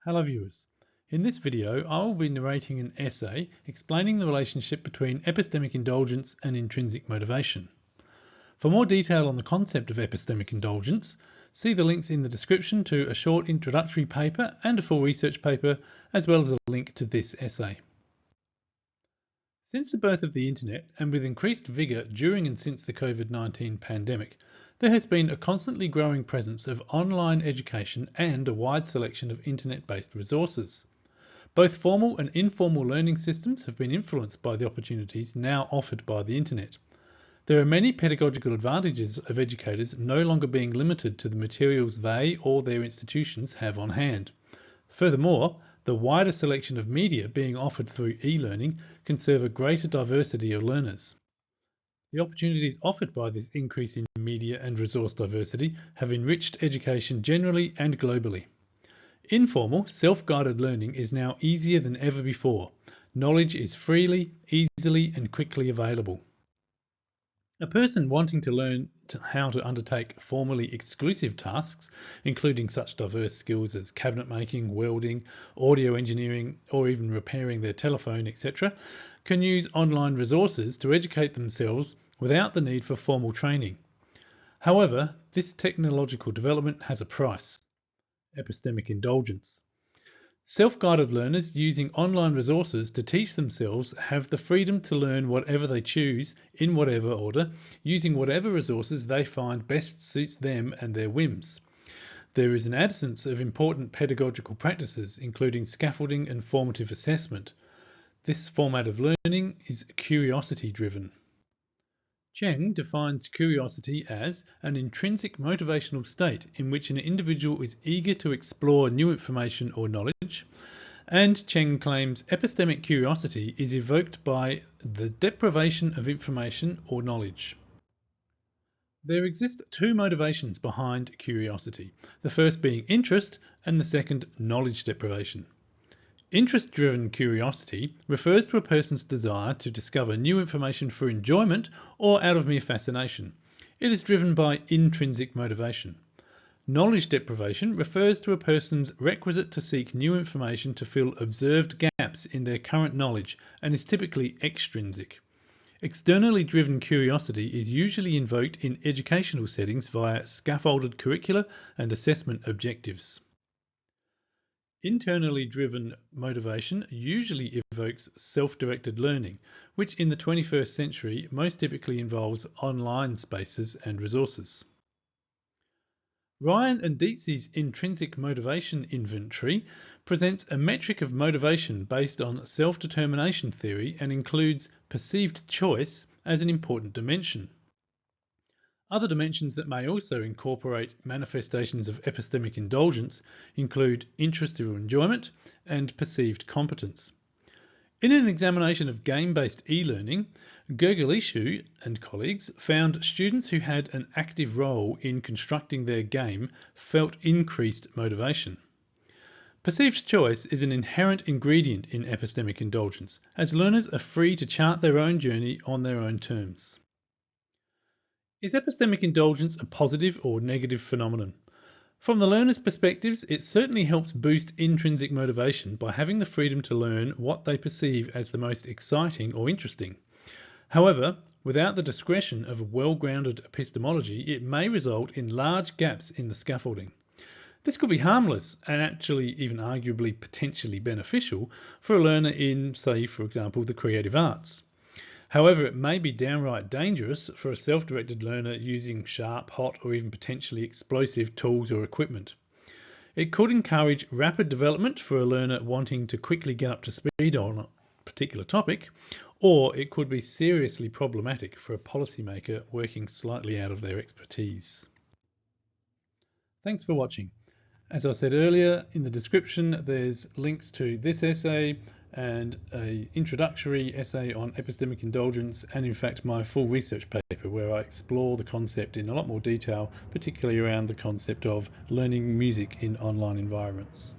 Hello viewers. In this video, I will be narrating an essay explaining the relationship between epistemic indulgence and intrinsic motivation. For more detail on the concept of epistemic indulgence, see the links in the description to a short introductory paper and a full research paper, as well as a link to this essay. Since the birth of the internet, and with increased vigour during and since the COVID-19 pandemic, there has been a constantly growing presence of online education and a wide selection of internet-based resources. Both formal and informal learning systems have been influenced by the opportunities now offered by the internet. There are many pedagogical advantages of educators no longer being limited to the materials they or their institutions have on hand. Furthermore, the wider selection of media being offered through e-learning can serve a greater diversity of learners. The opportunities offered by this increase in media and resource diversity have enriched education generally and globally. Informal, self-guided learning is now easier than ever before. Knowledge is freely, easily, and quickly available. A person wanting to learn how to undertake formally exclusive tasks, including such diverse skills as cabinet making, welding, audio engineering, or even repairing their telephone, etc., can use online resources to educate themselves without the need for formal training. However, this technological development has a price: epistemic indulgence. Self-guided learners using online resources to teach themselves have the freedom to learn whatever they choose, in whatever order, using whatever resources they find best suits them and their whims. There is an absence of important pedagogical practices, including scaffolding and formative assessment. This format of learning is curiosity-driven. Cheng defines curiosity as an intrinsic motivational state in which an individual is eager to explore new information or knowledge, and Cheng claims epistemic curiosity is evoked by the deprivation of information or knowledge. There exist two motivations behind curiosity, the first being interest and the second knowledge deprivation. Interest-driven curiosity refers to a person's desire to discover new information for enjoyment or out of mere fascination. It is driven by intrinsic motivation. Knowledge deprivation refers to a person's requisite to seek new information to fill observed gaps in their current knowledge and is typically extrinsic. Externally driven curiosity is usually invoked in educational settings via scaffolded curricula and assessment objectives. Internally driven motivation usually evokes self-directed learning, which in the 21st century most typically involves online spaces and resources. Ryan and Dietz's intrinsic motivation inventory presents a metric of motivation based on self-determination theory and includes perceived choice as an important dimension. Other dimensions that may also incorporate manifestations of epistemic indulgence include interest or enjoyment and perceived competence. In an examination of game-based e-learning, Gergelishu and colleagues found students who had an active role in constructing their game felt increased motivation. Perceived choice is an inherent ingredient in epistemic indulgence, as learners are free to chart their own journey on their own terms. Is epistemic indulgence a positive or negative phenomenon? From the learner's perspectives, it certainly helps boost intrinsic motivation by having the freedom to learn what they perceive as the most exciting or interesting. However, without the discretion of a well-grounded epistemology, it may result in large gaps in the scaffolding. This could be harmless and actually even arguably potentially beneficial for a learner in, say, for example, the creative arts. However, it may be downright dangerous for a self-directed learner using sharp, hot, or even potentially explosive tools or equipment. It could encourage rapid development for a learner wanting to quickly get up to speed on a particular topic, or it could be seriously problematic for a policymaker working slightly out of their expertise. Thanks for watching. As I said earlier, in the description there's links to this essay and an introductory essay on epistemic indulgence, and in fact my full research paper where I explore the concept in a lot more detail, particularly around the concept of learning music in online environments.